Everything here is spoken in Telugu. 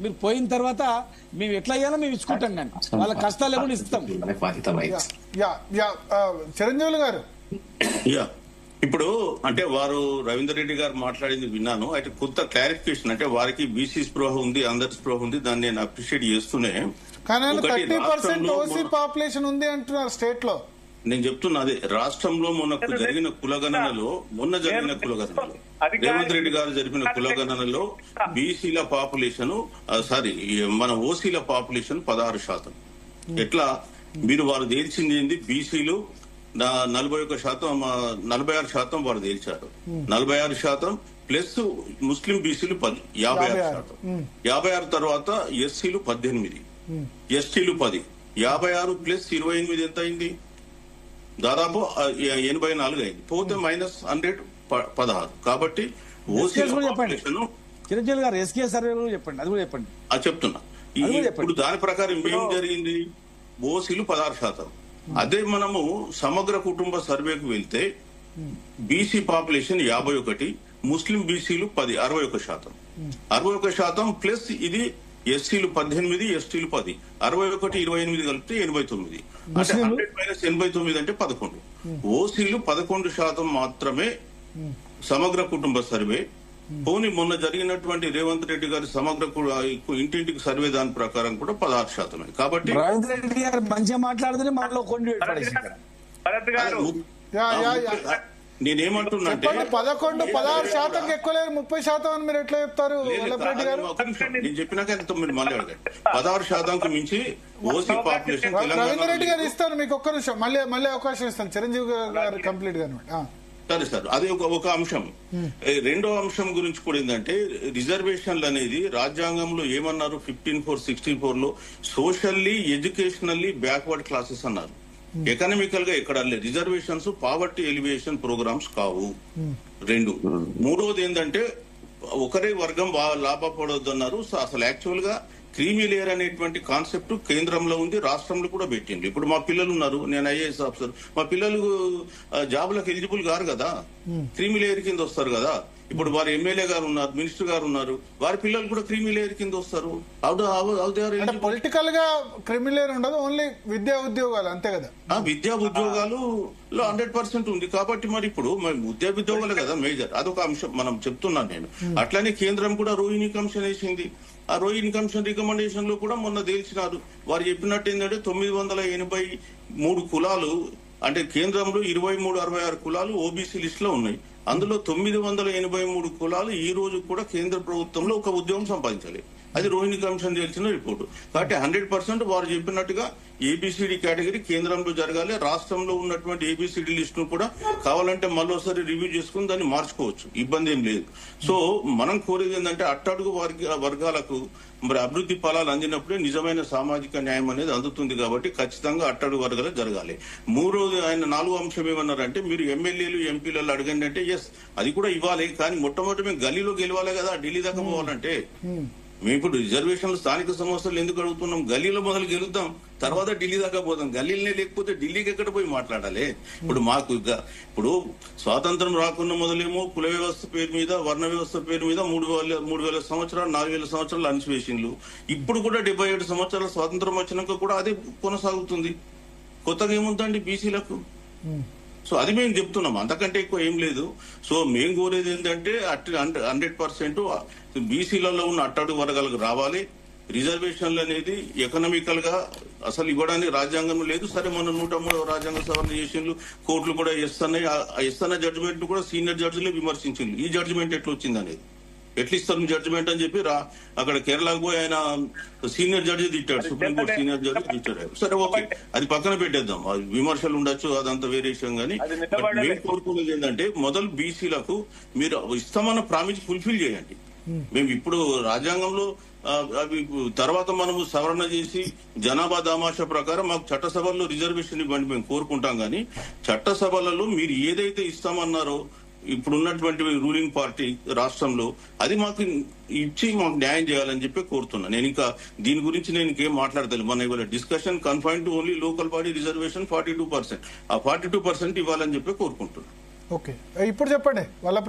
మీరు పోయిన తర్వాత మేము ఎట్లా అయ్యాలో మేము ఇచ్చుకుంటాం, కానీ వాళ్ళ కష్టాలు ఏమో ఇస్తాం. చిరంజీవులు గారు, ఇప్పుడు అంటే వారు రవీందర్ రెడ్డి గారు మాట్లాడింది విన్నాను. అయితే కొత్త క్లారిఫికేషన్, అంటే వారికి బీసీ స్పృహ ఉంది, అందరి స్పృహ ఉంది, దాన్ని నేను అప్రిషియేట్ చేస్తూనే. కానీ 30% ఓసీ పాపులేషన్ ఉంది అంటున్నారు స్టేట్ లో. నేను చెప్తున్నా అదే, రాష్ట్రంలో మొన్న జరిగిన కులగణనలో రేవంత్ రెడ్డి గారు జరిపిన కులగణనలో బీసీల పాపులేషన్ మన ఓసీల పాపులేషన్ 16%. ఎట్లా మీరు వారు తేల్చింది ఏంది? బీసీలు 41%, 46% వారు తేల్చారు. 46% ప్లస్ ముస్లిం బీసీలు 10, 56%. 56 తర్వాత ఎస్సీలు 18, ఎస్టీలు 10. 56 ప్లస్ 28 ఎంత అయింది? దాదాపు 84 అయింది. పోతే -100 16. కాబట్టి చిరంజీవి గారు ఎస్కే సర్వే చెప్పండి, అది కూడా చెప్పండి. చెప్తున్నా. ఇప్పుడు దాని ప్రకారం ఏం జరిగింది? ఓసీలు 16%. అదే మనము సమగ్ర కుటుంబ సర్వేకు వెళ్తే బీసీ పాపులేషన్ 51, ముస్లిం బీసీలు 10, 61%. 61% ప్లస్ ఇది ఎస్సీలు 18, ఎస్టీలు 10, 61, 28 కలిపితే 89. అంటే 100 - 89 అంటే 11. ఓసీలు 11% మాత్రమే సమగ్ర కుటుంబ సర్వే. పోనీ మొన్న జరిగినటువంటి రేవంత్ రెడ్డి గారి సమగ్ర ఇంటింటికి సర్వే దాని ప్రకారం కూడా 16%. కాబట్టి రేవంత్ రెడ్డి గారు మంచిగా మాట్లాడితే మనలో కొన్ని నేనేమంటున్నా అంటే 16% ఎక్కువ లేదు, 30% అని మీరు ఎట్లా చెప్తారు? నేను చెప్పినాక 9 మళ్ళీ అడగండి. 16% మించి ఓసీ పాపులేషన్ రవీందర్ రెడ్డి గారు ఇస్తాను మీకు ఒక్క నిమిషం, మళ్ళీ అవకాశం ఇస్తాను. చిరంజీవి గారు కంప్లీట్ గా. సరే సార్, అది ఒక అంశం. రెండో అంశం గురించి కూడా ఏంటంటే, రిజర్వేషన్లు అనేది రాజ్యాంగంలో ఏమన్నారు? 15(4)(64) లో సోషల్లీ ఎడ్యుకేషనల్లీ బ్యాక్వర్డ్ క్లాసెస్ అన్నారు. ఎకనామికల్ గా ఎక్కడ లేదు. రిజర్వేషన్స్ పావర్టీ ఎలివేషన్ ప్రోగ్రామ్స్ కావు. 2. మూడవది ఏంటంటే ఒకరే వర్గం లాభపడవద్దు అన్నారు. అసలు యాక్చువల్ గా క్రీమీ లేయర్ అనేటువంటి కాన్సెప్ట్ కేంద్రంలో ఉంది, రాష్ట్రంలో కూడా పెట్టింది. ఇప్పుడు మా పిల్లలు ఉన్నారు, నేను ఐఏఎస్ ఆఫీసర్, మా పిల్లలు జాబులకు ఎలిజిబుల్ గారు కదా, క్రీమీ లేయర్ కింద వస్తారు కదా. ఇప్పుడు వారి ఎమ్మెల్యే గారు ఉన్నారు, మినిస్టర్ గారు ఉన్నారు, వారి పిల్లలు కూడా క్రీమీ లేయర్ కింద వస్తారు. పొలిటికల్ గా క్రీమీ లేయర్ ఉండదు, ఓన్లీ విద్యా ఉద్యోగాలు అంతే కదా. విద్యా ఉద్యోగాలు 100% ఉంది. కాబట్టి మరి ఇప్పుడు విద్యా ఉద్యోగాలే కదా మేజర్. అదొక అంశం మనం చెప్తున్నాను నేను. అట్లానే కేంద్రం కూడా రోహిణి కమిషన్ వేసింది. ఆ రోహిణి కమిషన్ రికమెండేషన్ లో కూడా మొన్న తేల్చినారు. వారు చెప్పినట్టు ఏంటంటే 983 కులాలు, అంటే కేంద్రంలో 2366 కులాలు ఓబీసీ లిస్ట్ లో ఉన్నాయి. అందులో 983 కులాలు ఈ రోజు కూడా కేంద్ర ప్రభుత్వంలో ఒక ఉద్యోగం సంపాదించాలి. అది రోహిణి కమిషన్ తెలిసిన రిపోర్టు. కాబట్టి 100% వారు చెప్పినట్టుగా ఏబిసిడి కేటగిరీ కేంద్రంలో జరగాలి. రాష్ట్రంలో ఉన్నటువంటి ఏబిసిడి లిస్ట్ ను కూడా కావాలంటే మరోసారి రివ్యూ చేసుకుని దాన్ని మార్చుకోవచ్చు, ఇబ్బంది ఏం లేదు. సో మనం కోరేది ఏంటంటే అట్టడుగు వర్గాలకు మరి అభివృద్ధి ఫలాలు అందినప్పుడే నిజమైన సామాజిక న్యాయం అనేది అందుతుంది. కాబట్టి ఖచ్చితంగా అట్టడుగు వర్గాలు జరగాలి. మూడోది ఆయన 4వ అంశం ఏమన్నారంటే, మీరు ఎమ్మెల్యేలు ఎంపీలలో అడగండి అంటే ఎస్ అది కూడా ఇవ్వాలి, కానీ మొట్టమొదటి మేము గల్లీలో గెలవాలి కదా, ఢిల్లీ దాకా పోవాలంటే. మేము ఇప్పుడు రిజర్వేషన్లు స్థానిక సంస్థలు ఎందుకు అడుగుతున్నాం? గల్లీలో మొదలు గెలుద్దాం, తర్వాత ఢిల్లీ దాకా పోదాం. గల్లీలనే లేకపోతే ఢిల్లీకి ఎక్కడ పోయి మాట్లాడాలి? ఇప్పుడు మాకు ఇప్పుడు స్వాతంత్రం రాకున్న మొదలేమో కుల వ్యవస్థ పేరు మీద, వర్ణ వ్యవస్థ పేరు మీద 3,000 సంవత్సరాలు 4,000 సంవత్సరాలు అణిచివేసిండ్లు. ఇప్పుడు కూడా 77 సంవత్సరాల స్వాతంత్రం వచ్చినాక కూడా అదే కొనసాగుతుంది. కొత్తగా ఏముందండి బీసీలకు? సో అది మేము చెప్తున్నాం, అంతకంటే ఎక్కువ ఏం లేదు. సో మేము కోరేది ఏంటంటే 100% బీసీలలో ఉన్న అట్టడుగు వర్గాలకు రావాలి. రిజర్వేషన్లు అనేది ఎకనామికల్ గా అసలు ఇవ్వడానికి రాజ్యాంగం లేదు. సరే మన 103వ రాజ్యాంగ సవరణ చేసిండ్రు, కోర్టులు కూడా ఇస్తున్న జడ్జిమెంట్ కూడా సీనియర్ జడ్జిలే విమర్శించిండ్రు. ఈ జడ్జిమెంట్ ఎట్లా వచ్చింది అనేది, ఎట్లా ఇస్తారు జడ్జిమెంట్ అని చెప్పి అక్కడ కేరళకు పోయి ఆయన సీనియర్ జడ్జి తిట్టాడు, సుప్రీంకోర్టు సీనియర్ జడ్జి తిట్టాడు. సరే ఓకే, అది పక్కన పెట్టేద్దాం, విమర్శలు ఉండొచ్చు, అదంతా వేరే విషయం. కానీ మేము కోరుకునేది ఏంటంటే మొదలు బీసీలకు మీరు ఇస్తామన్న ప్రామిస్ ఫుల్ఫిల్ చేయండి. మేము ఇప్పుడు రాజ్యాంగంలో అవి తర్వాత మనము సవరణ చేసి జనాభా దామాషా ప్రకారం మాకు చట్టసభల్లో రిజర్వేషన్ ఇవ్వండి మేము కోరుకుంటాం. కానీ చట్టసభలలో మీరు ఏదైతే ఇస్తామన్నారో ఇప్పుడున్నటువంటి రూలింగ్ పార్టీ రాష్ట్రంలో, అది మాకు ఇచ్చి మాకు న్యాయం చేయాలని చెప్పి కోరుతున్నా. నేను ఇంకా దీని గురించి నేను ఇంకేం మాట్లాడతాను. మన ఇవాళ discussion confine to only local body reservation 42%. ఆ 42% ఇవ్వాలని చెప్పి కోరుకుంటున్నాను. ఓకే, ఇప్పుడు చెప్పండి వాళ్ళ